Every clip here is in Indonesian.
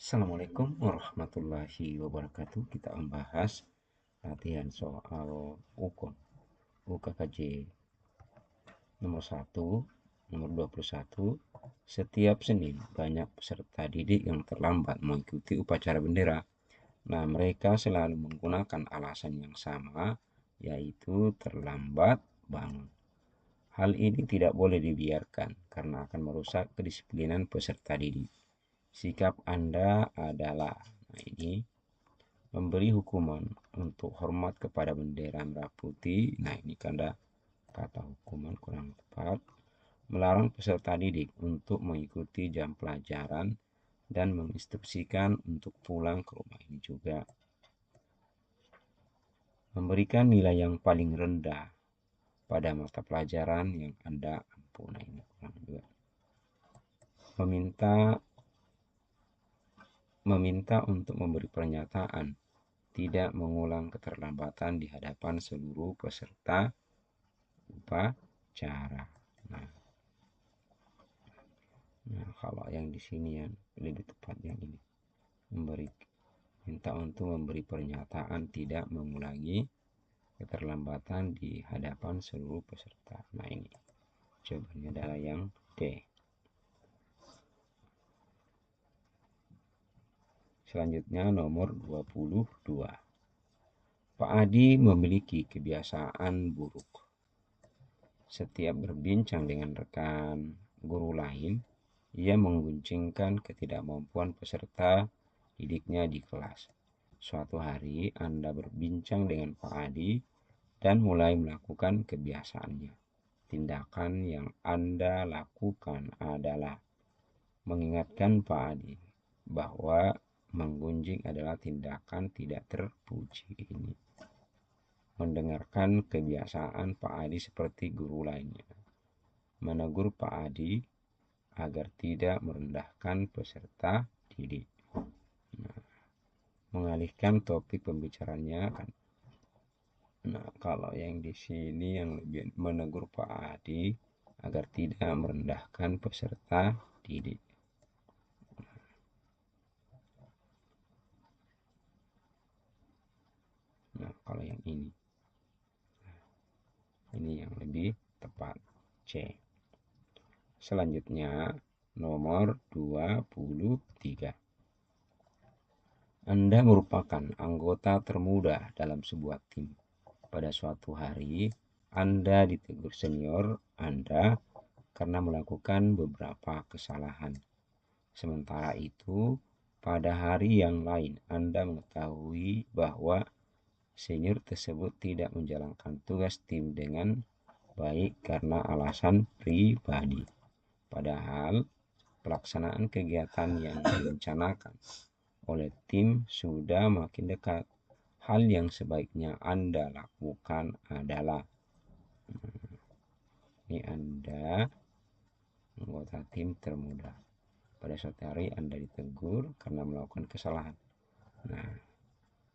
Assalamualaikum warahmatullahi wabarakatuh. Kita membahas latihan soal UKOM UKKJ nomor 1, nomor 21. Setiap Senin banyak peserta didik yang terlambat mengikuti upacara bendera. Nah, mereka selalu menggunakan alasan yang sama, yaitu terlambat bangun. Hal ini tidak boleh dibiarkan karena akan merusak kedisiplinan peserta didik. Sikap Anda adalah, nah ini, memberi hukuman untuk hormat kepada bendera merah putih. Nah, ini karena kata hukuman kurang tepat. Melarang peserta didik untuk mengikuti jam pelajaran dan menginstruksikan untuk pulang ke rumah. Ini juga memberikan nilai yang paling rendah pada mata pelajaran yang Anda ampu. Nah, ini kurang juga. Meminta untuk memberi pernyataan tidak mengulang keterlambatan di hadapan seluruh peserta upacara. Nah, kalau yang di sini yang lebih tepat yang ini, minta untuk memberi pernyataan tidak mengulangi keterlambatan di hadapan seluruh peserta. Nah, ini jawabannya adalah yang D. Selanjutnya nomor 22. Pak Adi memiliki kebiasaan buruk. Setiap berbincang dengan rekan guru lain, ia mengguncingkan ketidakmampuan peserta didiknya di kelas. Suatu hari Anda berbincang dengan Pak Adi dan mulai melakukan kebiasaannya. Tindakan yang Anda lakukan adalah mengingatkan Pak Adi bahwa menggunjing adalah tindakan tidak terpuji. Ini mendengarkan kebiasaan Pak Adi seperti guru lainnya. Menegur Pak Adi agar tidak merendahkan peserta didik. Nah, mengalihkan topik pembicaranya kan. Nah, kalau yang di sini yang lebih menegur Pak Adi agar tidak merendahkan peserta didik. Nah, kalau yang ini yang lebih tepat, C. Selanjutnya nomor 23. Anda merupakan anggota termuda dalam sebuah tim. Pada suatu hari, Anda ditegur senior Anda karena melakukan beberapa kesalahan. Sementara itu, pada hari yang lain, Anda mengetahui bahwa senior tersebut tidak menjalankan tugas tim dengan baik karena alasan pribadi. Padahal pelaksanaan kegiatan yang direncanakan oleh tim sudah makin dekat. Hal yang sebaiknya Anda lakukan adalah, ini Anda anggota tim termuda. Pada suatu hari Anda ditegur karena melakukan kesalahan. Nah,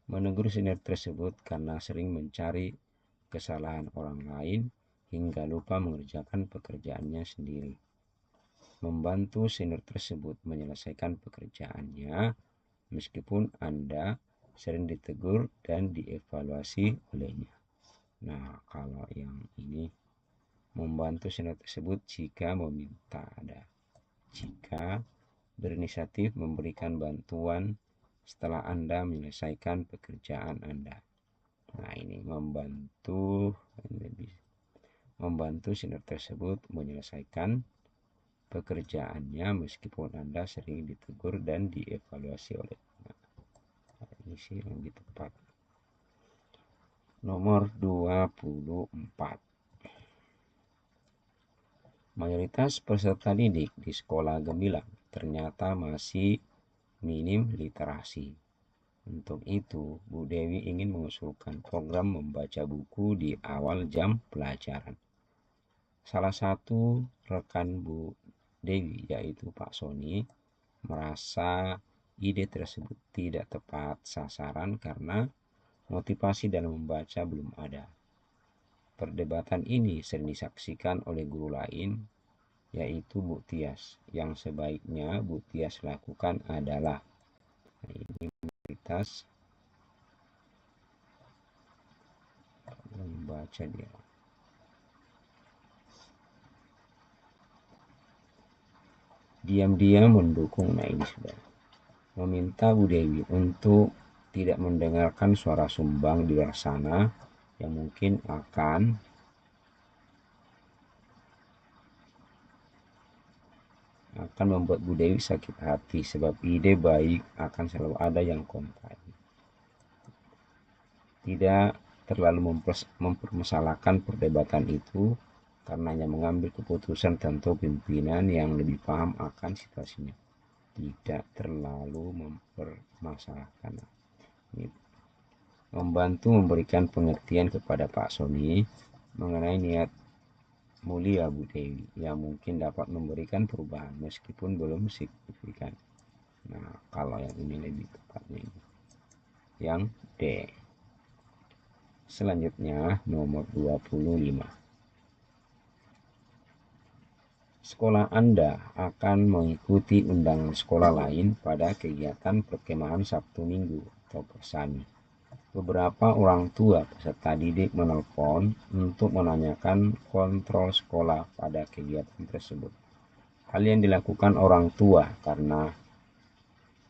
menegur senior tersebut karena sering mencari kesalahan orang lain hingga lupa mengerjakan pekerjaannya sendiri. Membantu senior tersebut menyelesaikan pekerjaannya meskipun Anda sering ditegur dan dievaluasi olehnya. Nah, kalau yang ini membantu senior tersebut jika meminta ada. Jika berinisiatif memberikan bantuan setelah Anda menyelesaikan pekerjaan Anda. Nah, ini membantu senior tersebut menyelesaikan pekerjaannya meskipun Anda sering ditegur dan dievaluasi oleh. Nah, ini sih yang lebih tepat. Nomor 24. Mayoritas peserta didik di sekolah Gemilang ternyata masih minim literasi. Untuk itu, Bu Dewi ingin mengusulkan program membaca buku di awal jam pelajaran. Salah satu rekan Bu Dewi, yaitu Pak Soni, merasa ide tersebut tidak tepat sasaran karena motivasi dalam membaca belum ada. Perdebatan ini sering disaksikan oleh guru lain, yaitu Bu Tias. Yang sebaiknya Bu Tias lakukan adalah Nah, ini mayoritas membaca dia. Diam-diam mendukung. Nah, ini sudah meminta Bu Dewi untuk tidak mendengarkan suara sumbang di luar sana yang mungkin akan membuat Bu Dewi sakit hati, sebab ide baik akan selalu ada yang kontra. Tidak terlalu mempermasalahkan perdebatan itu, karenanya mengambil keputusan tentu pimpinan yang lebih paham akan situasinya. Tidak terlalu mempermasalahkan. Ini membantu memberikan pengertian kepada Pak Sony mengenai niat mulia Bu Dewi yang mungkin dapat memberikan perubahan meskipun belum signifikan. Nah, kalau yang ini lebih tepatnya ini. Yang D. Selanjutnya nomor 25. Sekolah Anda akan mengikuti undangan sekolah lain pada kegiatan perkemahan Sabtu Minggu atau Persami. Beberapa orang tua peserta didik menelpon untuk menanyakan kontrol sekolah pada kegiatan tersebut. Hal yang dilakukan orang tua karena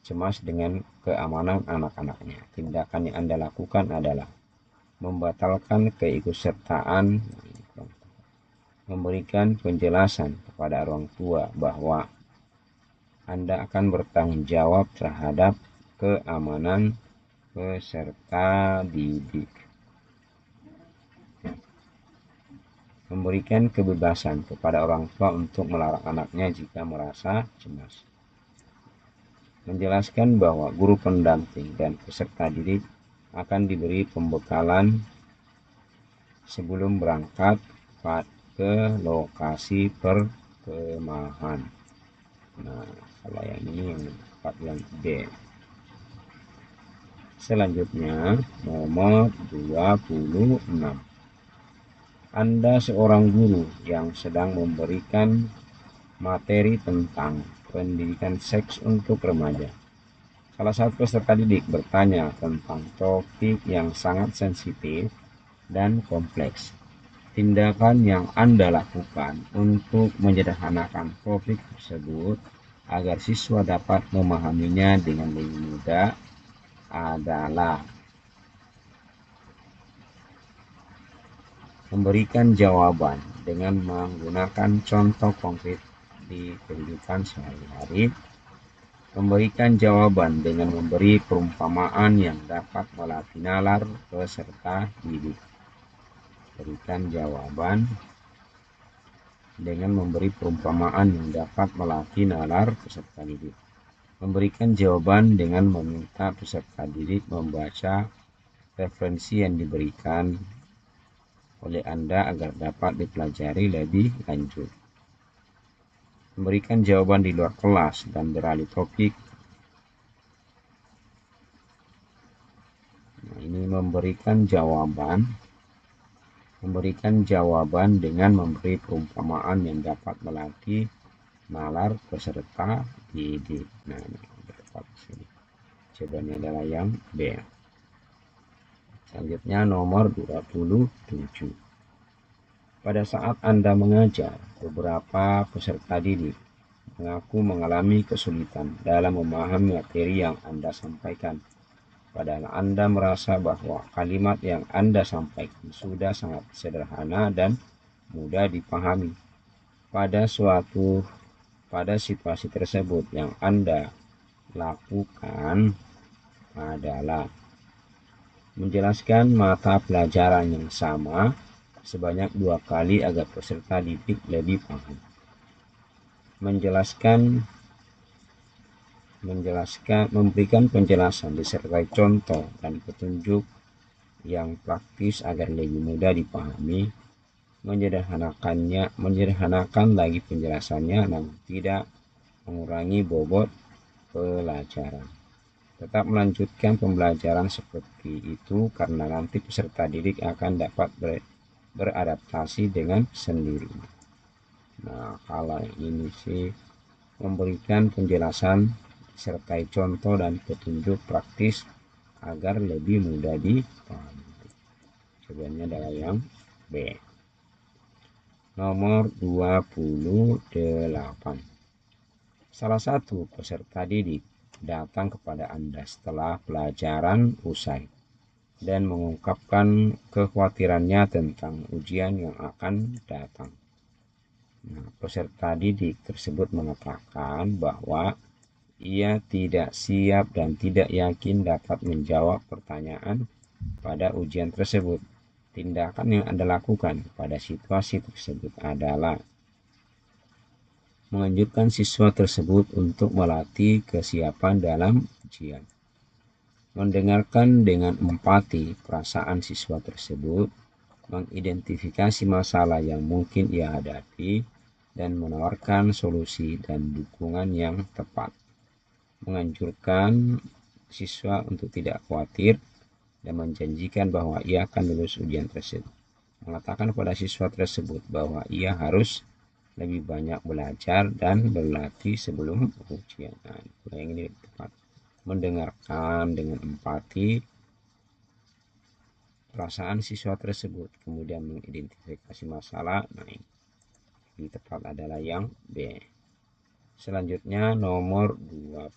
cemas dengan keamanan anak-anaknya. Tindakan yang Anda lakukan adalah membatalkan keikutsertaan, memberikan penjelasan kepada orang tua bahwa Anda akan bertanggung jawab terhadap keamanan peserta didik. Memberikan kebebasan kepada orang tua untuk melarang anaknya jika merasa cemas. Menjelaskan bahwa guru pendamping dan peserta didik akan diberi pembekalan sebelum berangkat ke lokasi perkemahan. Nah, kalau yang ini yang tepat yang B. Selanjutnya nomor 26. Anda seorang guru yang sedang memberikan materi tentang pendidikan seks untuk remaja. Salah satu peserta didik bertanya tentang topik yang sangat sensitif dan kompleks. Tindakan yang Anda lakukan untuk menyederhanakan topik tersebut agar siswa dapat memahaminya dengan lebih mudah adalah memberikan jawaban dengan menggunakan contoh konkret di kehidupan sehari-hari, memberikan jawaban dengan memberi perumpamaan yang dapat melatih nalar peserta didik. Berikan jawaban dengan memberi perumpamaan yang dapat melatih nalar peserta didik. Memberikan jawaban dengan meminta peserta didik membaca referensi yang diberikan oleh Anda agar dapat dipelajari lebih lanjut. Memberikan jawaban di luar kelas dan beralih topik. Nah, ini memberikan jawaban dengan memberi perumpamaan yang dapat melatih nalar peserta didik. Nah, ini tepat di sini. Jawabannya adalah yang B. Selanjutnya nomor 27. Pada saat Anda mengajar, beberapa peserta didik mengaku mengalami kesulitan dalam memahami materi yang Anda sampaikan. Padahal Anda merasa bahwa kalimat yang Anda sampaikan sudah sangat sederhana dan mudah dipahami. Pada situasi tersebut yang Anda lakukan adalah menjelaskan mata pelajaran yang sama sebanyak 2 kali agar peserta didik lebih paham. Memberikan penjelasan disertai contoh dan petunjuk yang praktis agar lebih mudah dipahami. Menyederhanakan lagi penjelasannya namun tidak mengurangi bobot pelajaran. Tetap melanjutkan pembelajaran seperti itu karena nanti peserta didik akan dapat beradaptasi dengan sendirinya. Nah, kalau ini sih memberikan penjelasan sertai contoh dan petunjuk praktis agar lebih mudah dipahami. Jawabannya adalah yang B. Nomor 28. Salah satu peserta didik datang kepada Anda setelah pelajaran usai dan mengungkapkan kekhawatirannya tentang ujian yang akan datang. Nah, peserta didik tersebut mengatakan bahwa ia tidak siap dan tidak yakin dapat menjawab pertanyaan pada ujian tersebut. Tindakan yang Anda lakukan pada situasi tersebut adalah menganjurkan siswa tersebut untuk melatih kesiapan dalam ujian, mendengarkan dengan empati perasaan siswa tersebut, mengidentifikasi masalah yang mungkin ia hadapi, dan menawarkan solusi dan dukungan yang tepat, menganjurkan siswa untuk tidak khawatir dan menjanjikan bahwa ia akan lulus ujian tersebut, mengatakan kepada siswa tersebut bahwa ia harus lebih banyak belajar dan berlatih sebelum ujian. Nah, yang ini tepat. Mendengarkan dengan empati perasaan siswa tersebut, kemudian mengidentifikasi masalah. Nah, ini tepat adalah yang B. Selanjutnya nomor 29.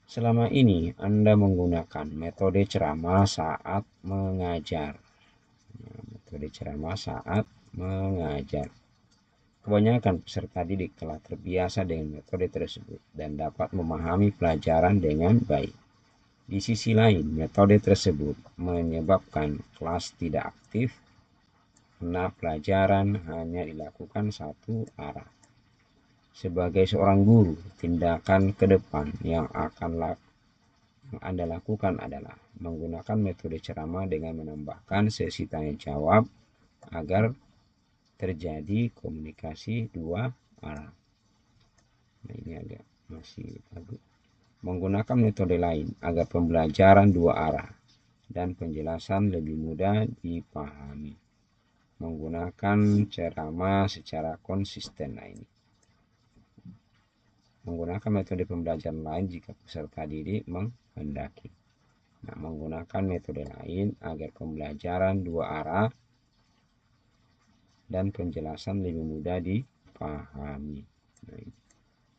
Selama ini Anda menggunakan metode ceramah saat mengajar. Nah, metode ceramah saat mengajar. Kebanyakan peserta didik telah terbiasa dengan metode tersebut dan dapat memahami pelajaran dengan baik. Di sisi lain, metode tersebut menyebabkan kelas tidak aktif karena pelajaran hanya dilakukan satu arah. Sebagai seorang guru, tindakan ke depan yang Anda lakukan adalah menggunakan metode ceramah dengan menambahkan sesi tanya jawab agar terjadi komunikasi dua arah. Nah, ini agak masih bagus. Menggunakan metode lain agar pembelajaran dua arah dan penjelasan lebih mudah dipahami. Menggunakan ceramah secara konsisten. Nah, ini menggunakan metode pembelajaran lain jika peserta didik menghendaki. Nah, menggunakan metode lain agar pembelajaran dua arah dan penjelasan lebih mudah dipahami. Nah,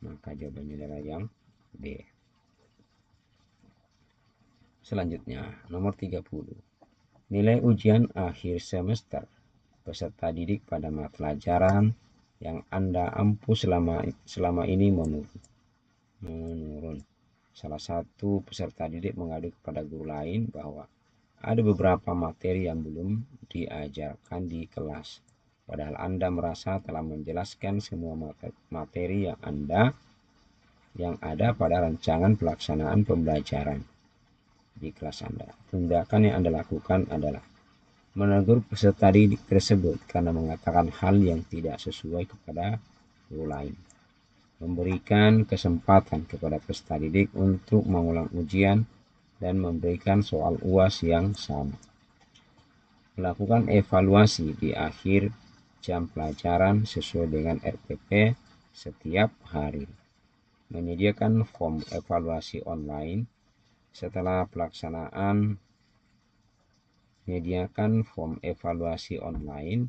maka jawabannya adalah yang D. Selanjutnya, nomor 30. Nilai ujian akhir semester peserta didik pada mata pelajaran yang Anda ampu selama ini menurun. Salah satu peserta didik mengadu kepada guru lain bahwa ada beberapa materi yang belum diajarkan di kelas. Padahal Anda merasa telah menjelaskan semua materi yang ada pada rancangan pelaksanaan pembelajaran di kelas Anda. Tindakan yang Anda lakukan adalah menegur peserta didik tersebut karena mengatakan hal yang tidak sesuai kepada guru lain. Memberikan kesempatan kepada peserta didik untuk mengulang ujian dan memberikan soal UAS yang sama. Melakukan evaluasi di akhir jam pelajaran sesuai dengan RPP setiap hari. Menyediakan form evaluasi online setelah pelaksanaan. Menyediakan form evaluasi online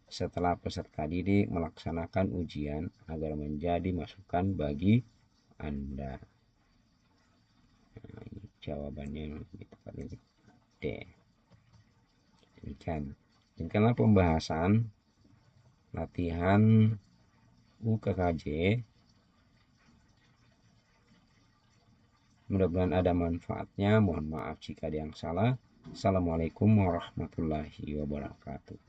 setelah peserta didik melaksanakan ujian agar menjadi masukan bagi Anda. Nah, ini jawabannya tepat ini D. Demikianlah pembahasan latihan UKKJ. Mudah-mudahan ada manfaatnya. Mohon maaf jika ada yang salah. Assalamualaikum warahmatullahi wabarakatuh.